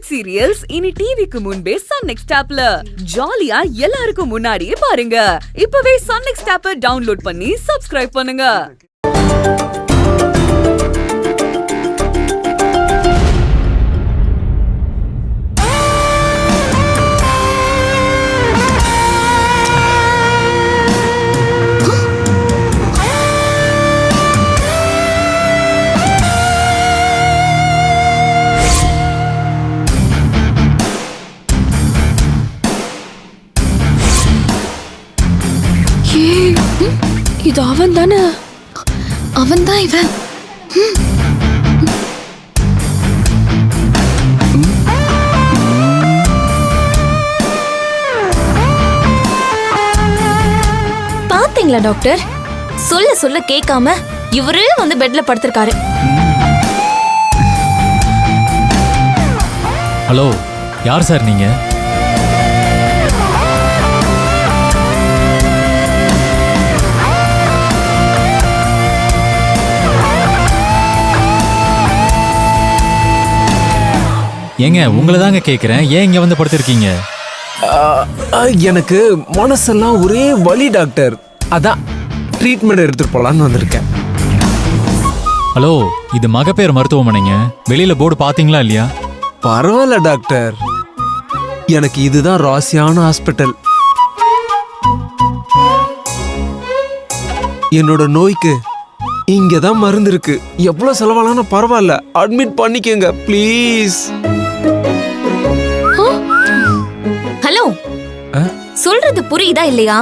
Hit serials இனி டிவிக்கு முன்பே சன் நெக்ஸ்ட் ஆப்ல ஜாலியா எல்லாருக்கும் முன்னாடியே பாருங்க. இப்பவே சன் நெக்ஸ்ட் ஆப்பை டவுன்லோட் பண்ணி சப்ஸ்கிரைப் பண்ணுங்க. இது அவன் தானே? அவன் தான் இவன். பாத்தீங்களா டாக்டர், சொல்ல சொல்ல கேட்காம இவரே வந்து பெட்ல படுத்திருக்காரு. ஹலோ, யார் சார் நீங்க? ஏங்க, உங்களை தாங்க கேட்குறேன். ஏன் இங்கே வந்து படுத்திருக்கீங்க? எனக்கு மனசெல்லாம் ஒரே வலி டாக்டர், அதான் ட்ரீட்மெண்ட் எடுத்துட்டு போலான்னு வந்திருக்கேன். ஹலோ, இது மகப்பேறு மருத்துவமனைங்க. வெளியில போர்டு பாத்தீங்களா இல்லையா? பரவாயில்ல டாக்டர், எனக்கு இதுதான் ராசியான ஹாஸ்பிட்டல். என்னோட நோய்க்கு இங்கதான் மருந்து இருக்கு. எவ்வளவு செலவானாலும் பரவாயில்ல, அட்மிட் பண்ணிக்கங்க ப்ளீஸ். ஹலோ, சொல்றது புரியுதா இல்லையா?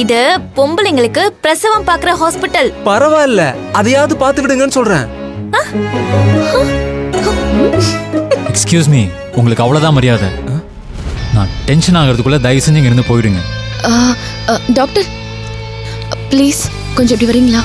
இது பொம்பளைங்களுக்கு பிரசவம் பார்க்குற ஹாஸ்பிட்டல். பரவாயில்ல, அதையாவது பார்த்துக்கிடுங்கன்னு சொல்றேன். எக்ஸ்கியூஸ் மீ, உங்களுக்கு அவ்வளோதான் மரியாதை. நான் டென்ஷன் ஆகிறதுக்குள்ள தயவு செஞ்சு இருந்து போயிடுங்க. டாக்டர் ப்ளீஸ் கொஞ்சம் இப்படி வரீங்களா?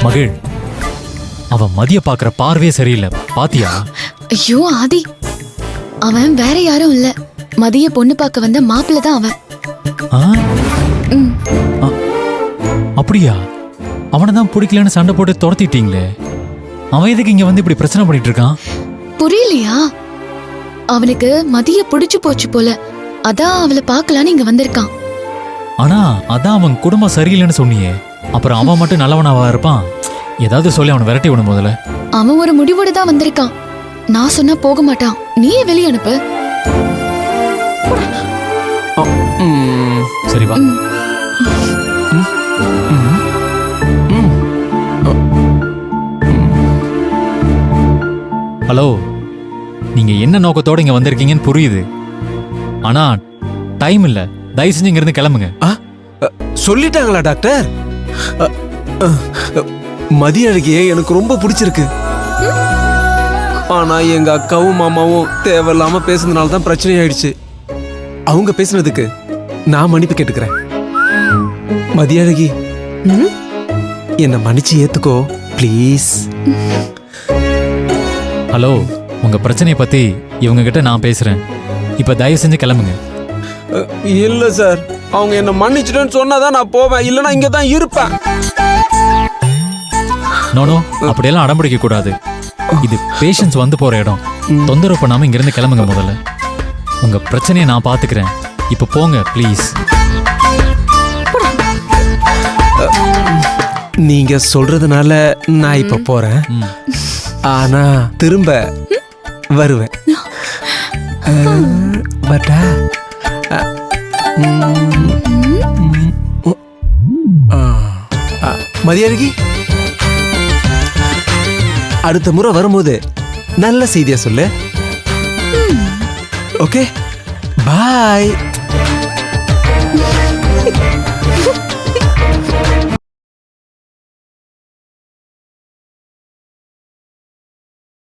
மகிழ், அவன் மதிய பாக்குற பார்வையே சரியில்லை, பாத்தியா? ஐயோ ஆதி, அவன் வேற யாரும் இல்ல, மதிய பொண்ணு பார்க்க வந்த மாப்பிள்ள தான் அவன். அப்படியா? அவனை தான் பிடிக்கலன்னு சண்டை போட்டு துரத்திட்டீங்களே, அவன் எதுக்கு இங்க வந்து இப்படி பிரச்சனை பண்ணிட்டு இருக்கான்? புரியலையா? அவனுக்கு மதிய பிடிச்சு போச்சு போல, அதான் அவளை பார்க்கலான்னு இங்க வந்திருக்கான். ஆனா அதான் அவன் குடும்பம் சரியில்லைன்னு சொன்னியே, அப்புறம் அவன் மட்டும் நல்லவனாவா இருப்பான்? ஏதாவது சொல்லி அவனை விரட்டி விடும். முதல்ல அவன் ஒரு முடிவோட தான் வந்திருக்கான். நான் சொன்னா போக மாட்டான், நீயே வெளியே அனுப்பு. சரி வா. ஹலோ, நீங்க என்ன நோக்கத்தோட இங்க வந்திருக்கீங்கன்னு புரியுது, ஆனா டைம் இல்ல. தயவு செஞ்சு இங்க இருந்து கிளம்புங்க. சொல்லிட்டாங்களா டாக்டர்? மதிய அழகியே எனக்கு ரொம்ப பிடிச்சிருக்கு. ஆனா எங்க அக்காவும் மாமாவும் தேவையில்லாம பேசுனதுனால தான் பிரச்சனை ஆயிடுச்சு. அவங்க பேசுனதுக்கு நான் மன்னிப்பு கேட்டுக்கிறேன். மதிய அழகி, என்ன மன்னிச்சு ஏத்துக்கோ ப்ளீஸ். ஹலோ, உங்க பிரச்சனையை பத்தி இவங்க கிட்ட நான் பேசுறேன். இப்ப தயவு செஞ்சு கிளம்புங்க. இல்ல சார், அவங்க என்ன மன்னிச்சிட்டேன்னு சொன்னாதான் நான் போவேன், இல்லைன்னா இங்க தான் இருப்பேன். நோனோ, அப்படியெல்லாம் அடம்பிடிக்க கூடாது. இது பேஷண்ட்ஸ் வந்து போற இடம். தொந்தரவு பண்ணாம இங்க இருந்து கிளம்புங்க. முதல்ல உங்க பிரச்சனையை நான் பாத்துக்கிறேன். இப்ப போங்க ப்ளீஸ். நீங்க சொல்றதுனால நான் இப்ப போறேன், ஆனா திரும்ப வருவேன். பட்டா மதியானகி, அடுத்த முறை வரும்போது நல்ல செய்தியா சொல்லு. ஓகே, பாய்.